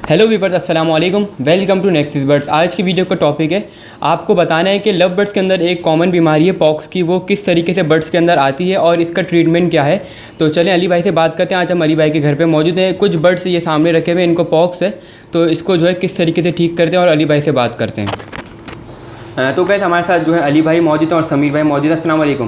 Hello viewers, अस्सलाम वालेकुम। Welcome to next birds. आज की वीडियो का टॉपिक है, आपको बताना है कि लव बर्ड्स के अंदर एक कॉमन बीमारी है पॉक्स की, वो किस तरीके से बर्ड्स के अंदर आती है और इसका ट्रीटमेंट क्या है। तो चलें अली भाई से बात करते हैं। आज हम अली भाई के घर पे मौजूद हैं। कुछ बर्ड्स ये सामने रखे हुए हैं, इनको पॉक्स है, तो इसको जो है किस तरीके से ठीक करते हैं और अली भाई से बात करते हैं। तो कहते हमारे साथ जो है अली भाई मौजूद हैं और समीर भाई मौजूद हैं। अस्सलाम वालेकुम।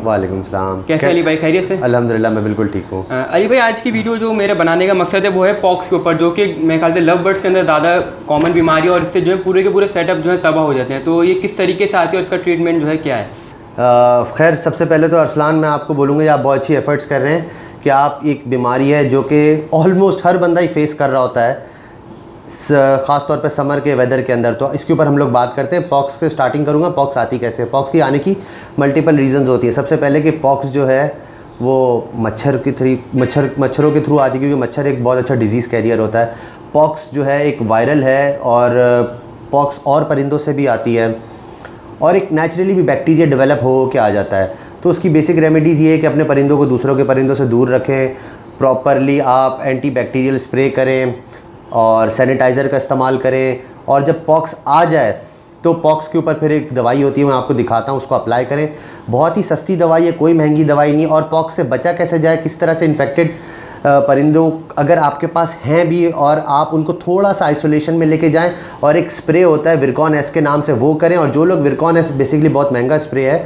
वालेकुम सलाम। कैसे अली भाई, खैरियत से? अल्हम्दुलिल्लाह मैं बिल्कुल ठीक हूँ। अली भाई, आज की वीडियो जो मेरे बनाने का मकसद है वो है पॉक्स के ऊपर, जो कि मेरे ख्याल से लव बर्ड्स के अंदर ज़्यादा कॉमन बीमारी है और इससे जो है पूरे के पूरे सेटअप जो है तबाह हो जाते हैं। तो ये किस तरीके से आती है और इसका ट्रीटमेंट जो है क्या है? खैर सबसे पहले तो अरसलान, मैं आपको बोलूँगा आप बहुत अच्छी एफ़र्ट्स कर रहे हैं कि आप एक बीमारी है जो कि ऑलमोस्ट हर बंदा ही फेस कर रहा होता है, ख़ास तौर पे समर के वेदर के अंदर। तो इसके ऊपर हम लोग बात करते हैं। पॉक्स के स्टार्टिंग करूँगा। पॉक्स आती कैसे? पॉक्स की आने की मल्टीपल रीज़न्स होती है। सबसे पहले कि पॉक्स जो है वो मच्छरों के थ्रू आती है, क्योंकि मच्छर एक बहुत अच्छा डिजीज़ कैरियर होता है। पॉक्स जो है एक वायरल है और पॉक्स और परिंदों से भी आती है और एक नेचुरली भी बैक्टीरिया डेवलप हो के आ जाता है। तो उसकी बेसिक रेमेडीज़ ये है कि अपने परिंदों को दूसरों के परिंदों से दूर रखें, प्रॉपरली आप एंटी बैक्टीरियल स्प्रे करें और सैनिटाइज़र का इस्तेमाल करें। और जब पॉक्स आ जाए तो पॉक्स के ऊपर फिर एक दवाई होती है, मैं आपको दिखाता हूँ, उसको अप्लाई करें। बहुत ही सस्ती दवाई है, कोई महंगी दवाई नहीं। और पॉक्स से बचा कैसे जाए, किस तरह से इन्फेक्टेड परिंदों अगर आपके पास हैं भी और आप उनको थोड़ा सा आइसोलेशन में लेके जाएं, और एक स्प्रे होता है विरकॉन एस के नाम से, वो करें। और जो लोग विरकॉन एस बेसिकली बहुत महंगा स्प्रे है,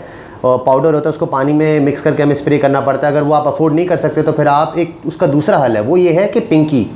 पाउडर होता है, उसको पानी में मिक्स करके हमें स्प्रे करना पड़ता है। अगर वो आप अफोर्ड नहीं कर सकते तो फिर आप एक उसका दूसरा हल है, वो ये है कि पिंकी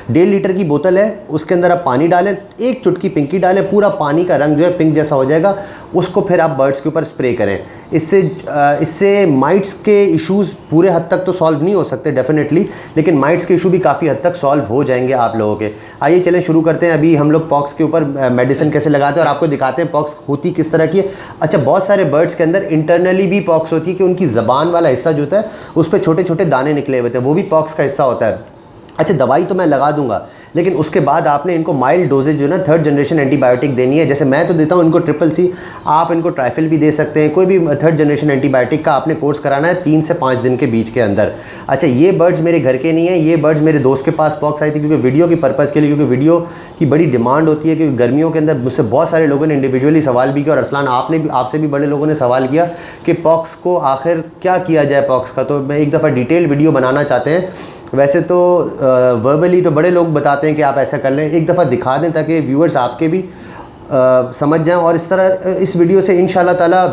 1.5 लीटर की बोतल है, उसके अंदर आप पानी डालें, एक चुटकी पिंकी डालें, पूरा पानी का रंग जो है पिंक जैसा हो जाएगा। उसको फिर आप बर्ड्स के ऊपर स्प्रे करें। इससे माइट्स के इश्यूज़ पूरे हद तक तो सॉल्व नहीं हो सकते डेफिनेटली, लेकिन माइट्स के इशू भी काफ़ी हद तक सॉल्व हो जाएंगे आप लोगों के। आइए चलें शुरू करते हैं। अभी हम लोग पॉक्स के ऊपर मेडिसिन कैसे लगाते हैं और आपको दिखाते हैं पॉक्स होती किस तरह की है। अच्छा, बहुत सारे बर्ड्स के अंदर इंटरनली भी पॉक्स होती है कि उनकी ज़बान वाला हिस्सा जो होता है उस पर छोटे छोटे दाने निकले हुए थे, वो भी पॉक्स का हिस्सा होता है। अच्छा, दवाई तो मैं लगा दूंगा, लेकिन उसके बाद आपने इनको माइल्ड डोजेज जो है ना 3rd जनरेशन एंटीबायोटिक देनी है। जैसे मैं तो देता हूँ इनको CCC, आप इनको ट्राइफिल भी दे सकते हैं। कोई भी 3rd जनरेशन एंटीबायोटिक का आपने कोर्स कराना है 3 से 5 दिन के बीच के अंदर। अच्छा, ये बर्ड्स मेरे घर के नहीं है, ये बर्ड्स मेरे दोस्त के पास पॉक्स आई थी, क्योंकि वीडियो की पर्पज़ के लिए, क्योंकि वीडियो की बड़ी डिमांड होती है। क्योंकि गर्मियों के अंदर मुझसे बहुत सारे लोगों ने इंडिविजुअली सवाल भी किया, और अरसलान आपसे भी बड़े लोगों ने सवाल किया कि पॉक्स को आखिर क्या किया जाए पॉक्स का। तो मैं एक दफ़ा डिटेल वीडियो बनाना चाहते हैं। वैसे तो वर्बली तो बड़े लोग बताते हैं कि आप ऐसा कर लें, एक दफ़ा दिखा दें ताकि व्यूअर्स आपके भी समझ जाएं। और इस तरह इस वीडियो से इंशाल्लाह ताला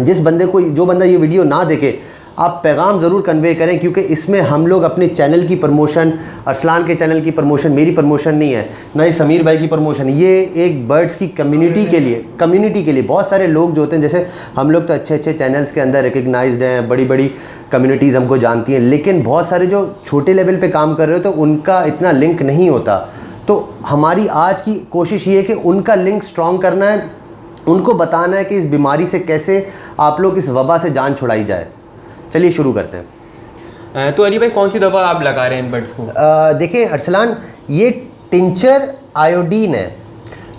जो बंदा ये वीडियो ना देखे, आप पैगाम ज़रूर कन्वे करें, क्योंकि इसमें हम लोग अपने चैनल की प्रमोशन, अरसलान के चैनल की प्रमोशन, मेरी प्रमोशन नहीं है, ना ही समीर भाई की प्रमोशन। ये एक बर्ड्स की कम्युनिटी के लिए बहुत सारे लोग जो होते हैं, जैसे हम लोग तो अच्छे अच्छे चैनल्स के अंदर रिकग्नाइज्ड हैं, बड़ी बड़ी कम्युनिटीज़ हमको जानती हैं, लेकिन बहुत सारे जो छोटे लेवल पे काम कर रहे हो तो उनका इतना लिंक नहीं होता। तो हमारी आज की कोशिश ये है कि उनका लिंक स्ट्रॉन्ग करना है, उनको बताना है कि इस बीमारी से कैसे आप लोग इस वबा से जान छुड़ाई जाए। चलिए शुरू करते हैं। तो अली भाई, कौन सी दवा आप लगा रहे हैं इन बर्ड्स को? देखिए अरसलान, ये टिंचर आयोडीन है।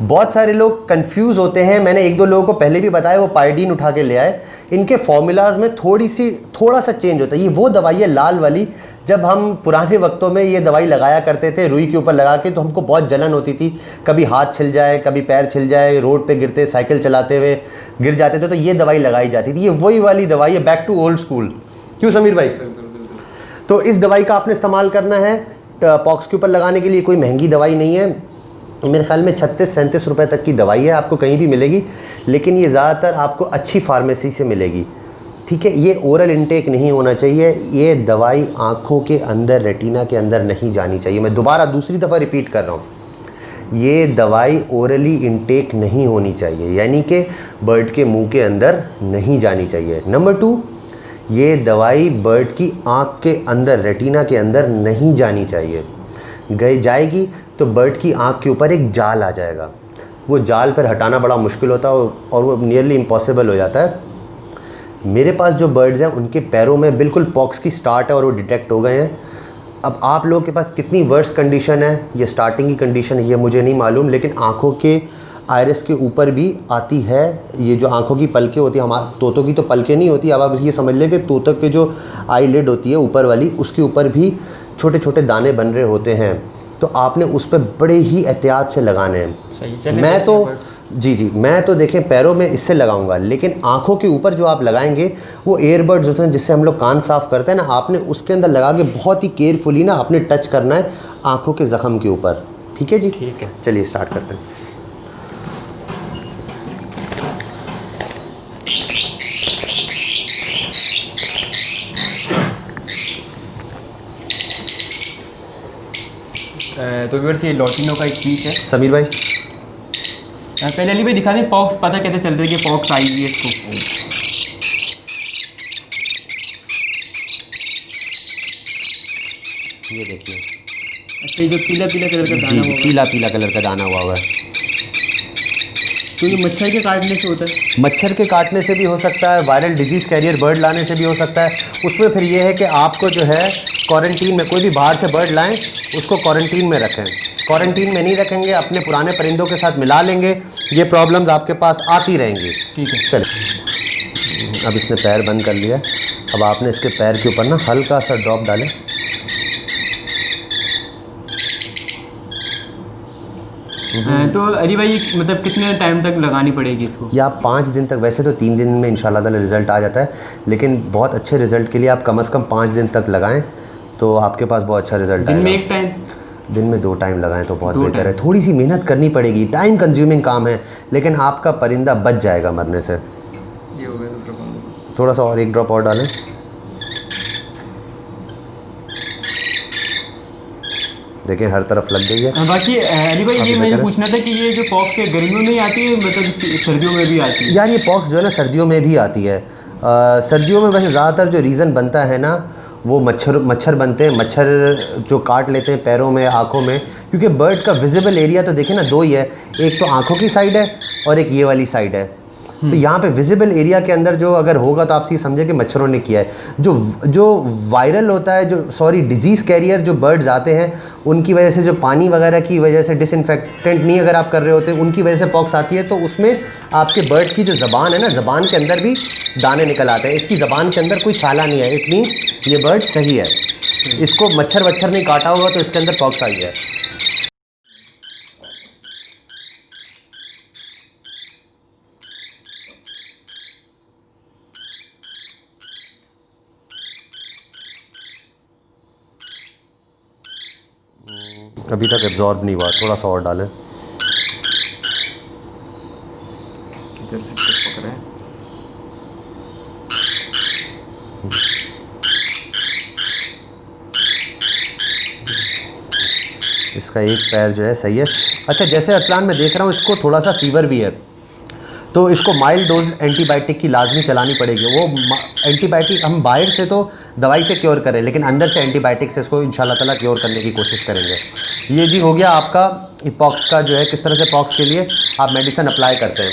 बहुत सारे लोग कंफ्यूज होते हैं, मैंने 1-2 लोगों को पहले भी बताया, वो पायोडीन उठा के ले आए। इनके फॉर्मूलाज में थोड़ा सा चेंज होता है। ये वो दवाई है लाल वाली, जब हम पुराने वक्तों में ये दवाई लगाया करते थे रुई के ऊपर लगा के, तो हमको बहुत जलन होती थी, कभी हाथ छिल जाए, कभी पैर छिल जाए, रोड पे गिरते, साइकिल चलाते हुए गिर जाते थे, तो ये दवाई लगाई जाती थी। ये वही वाली दवाई है, बैक टू ओल्ड स्कूल। क्यों समीर भाई? तो इस दवाई का आपने इस्तेमाल करना है पॉक्स के ऊपर लगाने के लिए। कोई महंगी दवाई नहीं है, मेरे ख्याल में 36-37 रुपये तक की दवाई है, आपको कहीं भी मिलेगी, लेकिन ये ज़्यादातर आपको अच्छी फार्मेसी से मिलेगी। ठीक है, ये ओरल इंटेक नहीं होना चाहिए। ये दवाई आँखों के अंदर, रेटिना के अंदर नहीं जानी चाहिए। मैं दोबारा दूसरी दफ़ा रिपीट कर रहा हूँ, ये दवाई ओरली इंटेक नहीं होनी चाहिए, यानी कि बर्ड के मुंह के अंदर नहीं जानी चाहिए। नंबर 2, ये दवाई बर्ड की आँख के अंदर, रेटिना के अंदर नहीं जानी चाहिए। जाएगी तो बर्ड की आँख के ऊपर एक जाल आ जाएगा, वो जाल पर हटाना बड़ा मुश्किल होता है और वो नियरली इम्पॉसिबल हो जाता है। मेरे पास जो बर्ड्स हैं उनके पैरों में बिल्कुल पॉक्स की स्टार्ट है और वो डिटेक्ट हो गए हैं। अब आप लोगों के पास कितनी वर्स्ट कंडीशन है, ये स्टार्टिंग की कंडीशन है, ये मुझे नहीं मालूम, लेकिन आँखों के आयरस के ऊपर भी आती है। ये जो आँखों की पलकें होती है, हमारे तोतों की तो पलकें नहीं होती, अब आप ये समझ लें कि तोतों के जो आई लिड होती है ऊपर वाली, उसके ऊपर भी छोटे छोटे दाने बन रहे होते हैं। तो आपने उस पर बड़े ही एहतियात से लगाने हैं। सही, मैं तो जी मैं तो देखें पैरों में इससे लगाऊंगा, लेकिन आँखों के ऊपर जो आप लगाएंगे वो एयरबड्स होते हैं जिससे हम लोग कान साफ़ करते हैं ना, आपने उसके अंदर लगा के बहुत ही केयरफुली ना आपने टच करना है आँखों के ज़ख़म के ऊपर। ठीक है जी, ठीक है, चलिए स्टार्ट करते हैं। तो व्यूअर्स ये लॉटिनो का एक पीस है। समीर भाई पहले अली भाई दिखा दें पॉक्स पता कैसे चलता है कि पॉक्स आई हुई है इसको। ये देखिए, अच्छा, ये जो पीला पीला कलर का दाना हुआ है, पीला पीला कलर का दाना हुआ है, तो ये मच्छर के काटने से होता है। मच्छर के काटने से भी हो सकता है, वायरल डिजीज़ कैरियर बर्ड लाने से भी हो सकता है। उसमें फिर ये है कि आपको जो है क्वारंटीन में, कोई भी बाहर से बर्ड लाएं उसको क्वारंटीन में रखें। क्वारंटीन में नहीं रखेंगे, अपने पुराने परिंदों के साथ मिला लेंगे, ये प्रॉब्लम्स आपके पास आती रहेंगी। ठीक है, चलिए अब इसने पैर बंद कर लिया। अब आपने इसके पैर के ऊपर ना हल्का सा ड्रॉप डालें। तो अली भाई मतलब कितने टाइम तक लगानी पड़ेगी इसको? या आप 5 दिन तक, वैसे तो 3 दिन में इंशाल्लाह ताला रिज़ल्ट आ जाता है, लेकिन बहुत अच्छे रिज़ल्ट के लिए आप कम से कम 5 दिन तक लगाएं तो आपके पास बहुत अच्छा रिज़ल्ट आएगा। दिन में 1 टाइम? दिन में 2 टाइम लगाएं तो बहुत बेहतर है। थोड़ी सी मेहनत करनी पड़ेगी, टाइम कंज्यूमिंग काम है, लेकिन आपका परिंदा बच जाएगा मरने से। ये हो गया, थोड़ा सा और 1 ड्रॉप और डालें। देखें हर तरफ लग गई है। बाकी अली भाई ये मुझे पूछना था कि ये जो पॉक्स है गर्मियों में ही आती है मतलब सर्दियों में भी आती है? यार ये पॉक्स जो है ना सर्दियों में भी आती है। सर्दियों में वैसे ज़्यादातर जो रीज़न बनता है ना वो मच्छर बनते हैं, मच्छर जो काट लेते हैं पैरों में, आँखों में, क्योंकि बर्ड का विजिबल एरिया तो देखें ना 2 ही है, एक तो आँखों की साइड है और एक ये वाली साइड है। तो यहाँ पे विजिबल एरिया के अंदर जो अगर होगा तो आप ये समझे कि मच्छरों ने किया है। जो वायरल होता है, जो डिजीज़ कैरियर जो बर्ड्स आते हैं उनकी वजह से, जो पानी वगैरह की वजह से डिसइंफेक्टेंट नहीं अगर आप कर रहे होते उनकी वजह से पॉक्स आती है, तो उसमें आपके बर्ड की जो ज़बान है ना, ज़बान के अंदर भी दाने निकल आते हैं। इसकी ज़बान के अंदर कोई छाला नहीं है, इट मीन्स ये बर्ड सही है, इसको मच्छर वच्छर नहीं काटा होगा तो इसके अंदर पॉक्स आई है। अभी तक एब्जॉर्ब नहीं हुआ, थोड़ा सा और डालें। किधर से पकड़ रहा है? इसका एक पैर जो है सही है। अच्छा, जैसे अरसलान में देख रहा हूँ इसको थोड़ा सा फीवर भी है, तो इसको माइल्ड डोज एंटीबायोटिक की लाजमी चलानी पड़ेगी। वो एंटीबायोटिक हम बाहर से तो दवाई से क्योर करें, लेकिन अंदर से एंटीबायोटिक से इसको इंशाल्लाह ताला क्योर करने की कोशिश करेंगे। ये जी हो गया आपका पॉक्स का जो है, किस तरह से पॉक्स के लिए आप मेडिसिन अप्लाई करते हैं।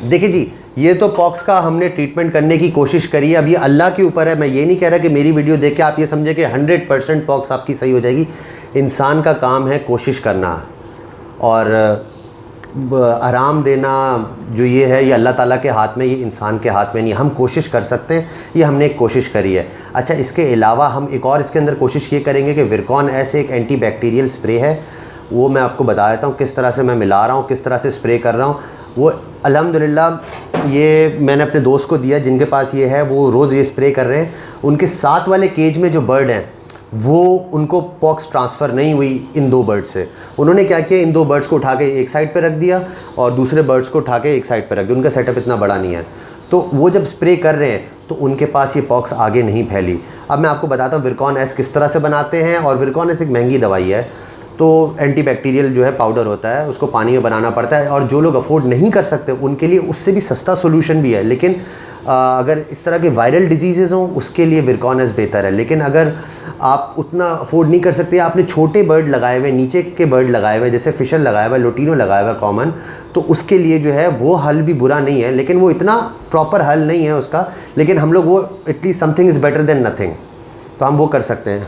देखिए जी, ये तो पॉक्स का हमने ट्रीटमेंट करने की कोशिश करी है। अब ये अल्लाह के ऊपर है। मैं ये नहीं कह रहा कि मेरी वीडियो देख के आप ये समझे कि 100% पॉक्स आपकी सही हो जाएगी। इंसान का काम है कोशिश करना, और आराम देना जो ये है, ये अल्लाह ताला के हाथ में, ये इंसान के हाथ में नहीं। हम कोशिश कर सकते हैं, ये हमने एक कोशिश करी है। अच्छा, इसके अलावा हम एक और इसके अंदर कोशिश ये करेंगे कि विरकॉन एस एक एंटीबैक्टीरियल स्प्रे है, वो मैं आपको बता देता हूँ किस तरह से मैं मिला रहा हूँ, किस तरह से स्प्रे कर रहा हूँ। वो अल्हम्दुलिल्लाह ये मैंने अपने दोस्त को दिया जिनके पास ये है, वो रोज़ ये स्प्रे कर रहे हैं। उनके साथ वाले केज में जो बर्ड हैं वो उनको पॉक्स ट्रांसफ़र नहीं हुई इन 2 बर्ड से। उन्होंने क्या किया, इन 2 बर्ड्स को उठा के एक साइड पे रख दिया और दूसरे बर्ड्स को उठा के एक साइड पे रख दिया। उनका सेटअप इतना बड़ा नहीं है, तो वो जब स्प्रे कर रहे हैं तो उनके पास ये पॉक्स आगे नहीं फैली। अब मैं आपको बताता हूँ विरकॉन एस किस तरह से बनाते हैं। और विरकॉन एस एक महंगी दवाई है, तो एंटीबैक्टीरियल जो है पाउडर होता है, उसको पानी में बनाना पड़ता है, और जो लोग अफोर्ड नहीं कर सकते उनके लिए उससे भी सस्ता सोल्यूशन भी है। लेकिन अगर इस तरह के वायरल डिजीज़ हों उसके लिए विरकॉन एस बेहतर है। लेकिन अगर आप उतना अफोर्ड नहीं कर सकते, आपने छोटे बर्ड लगाए हुए, नीचे के बर्ड लगाए हुए, जैसे फिशर लगाया हुआ है, लोटिनो लगाया हुआ है कॉमन, तो उसके लिए जो है वो हल भी बुरा नहीं है, लेकिन वो इतना प्रॉपर हल नहीं है उसका। लेकिन हम लोग वो at least something is better than nothing, तो हम वो कर सकते हैं।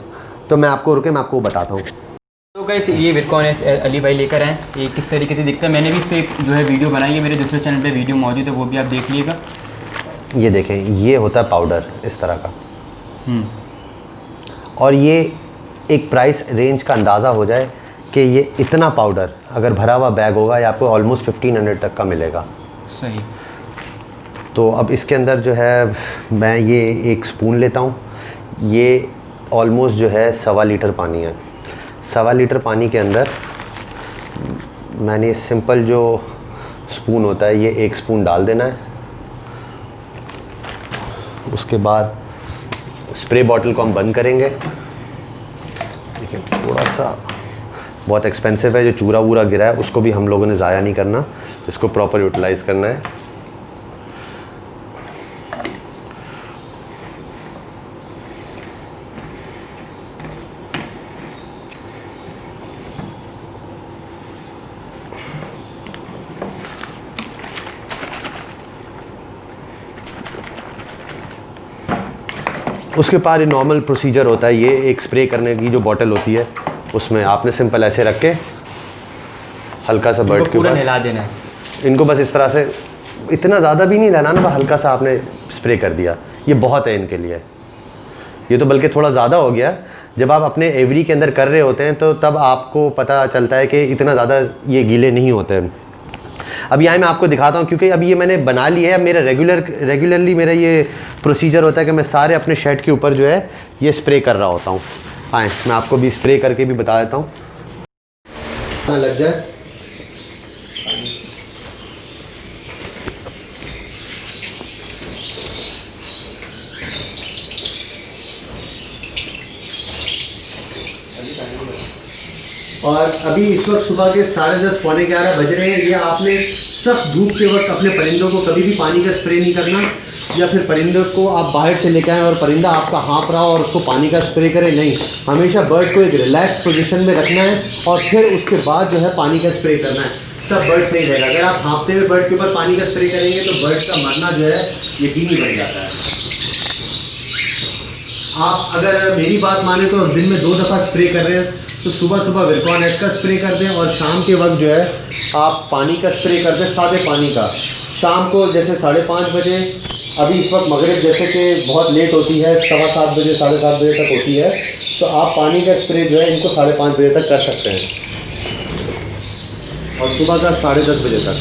तो मैं आपको मैं बताता हूँ। तो गाइस ये विरकॉन एस अली भाई लेकर आए, ये किस तरीके से दिखता है। मैंने भी इस पर जो है वीडियो बनाई है, मेरे दूसरे चैनल पे वीडियो मौजूद है, वो भी आप देख लीजिएगा। ये देखें, ये होता है पाउडर इस तरह का, और ये एक प्राइस रेंज का अंदाज़ा हो जाए कि ये इतना पाउडर अगर भरा हुआ बैग होगा ये आपको ऑलमोस्ट 1500 तक का मिलेगा। सही। तो अब इसके अंदर जो है मैं ये एक स्पून लेता हूँ। ये ऑलमोस्ट जो है 1.25 लीटर पानी है। 1.25 लीटर पानी के अंदर मैंने सिंपल जो स्पून होता है ये 1 स्पून डाल देना है। उसके बाद स्प्रे बॉटल को हम बंद करेंगे। देखिए थोड़ा सा बहुत एक्सपेंसिव है, जो चूरा वूरा गिरा है उसको भी हम लोगों ने ज़ाया नहीं करना, इसको प्रॉपर यूटिलाइज़ करना है। उसके बाद नॉर्मल प्रोसीजर होता है, ये एक स्प्रे करने की जो बॉटल होती है उसमें आपने सिंपल ऐसे रख के हल्का सा बर्ड के ऊपर हिला देना है। इनको बस इस तरह से, इतना ज़्यादा भी नहीं हिलाना, बस हल्का सा आपने स्प्रे कर दिया, ये बहुत है इनके लिए। ये तो बल्कि थोड़ा ज़्यादा हो गया। जब आप अपने एवरी के अंदर कर रहे होते हैं तो तब आपको पता चलता है कि इतना ज़्यादा ये गीले नहीं होते हैं। अब यहाँ मैं आपको दिखाता हूँ, क्योंकि अब ये मैंने बना लिया है। अब मेरा रेगुलरली मेरा ये प्रोसीजर होता है कि मैं सारे अपने शर्ट के ऊपर जो है ये स्प्रे कर रहा होता हूँ। आए मैं आपको भी स्प्रे करके भी बता देता हूँ। लग जाए और अभी इस वक्त सुबह के 10:30 पौने 11 बज रहे हैं। ये आपने सख्त धूप के वक्त अपने परिंदों को कभी भी पानी का स्प्रे नहीं करना, या फिर परिंदों को आप बाहर से लेकर आएँ और परिंदा आपका हाँफ रहा हो और उसको पानी का स्प्रे करें, नहीं। हमेशा बर्ड को एक रिलैक्स पोजीशन में रखना है और फिर उसके बाद जो है पानी का स्प्रे करना है, तब बर्ड सही रहेगा। अगर आप हाँफते हुए बर्ड के ऊपर पानी का स्प्रे करेंगे तो बर्ड का मरना जो है यकीनी बन जाता है। आप अगर मेरी बात माने तो दिन में 2 दफ़ा स्प्रे कर रहे हैं तो सुबह सुबह विरकॉन एस का स्प्रे कर दें और शाम के वक्त जो है आप पानी का स्प्रे कर दें, सादे पानी का। शाम को जैसे 5:30 बजे, अभी इस वक्त मगरिब जैसे कि बहुत लेट होती है, 7:15 बजे 7:30 बजे तक होती है, तो आप पानी का स्प्रे जो है इनको 5:30 बजे तक कर सकते हैं और सुबह का 10:30 बजे तक।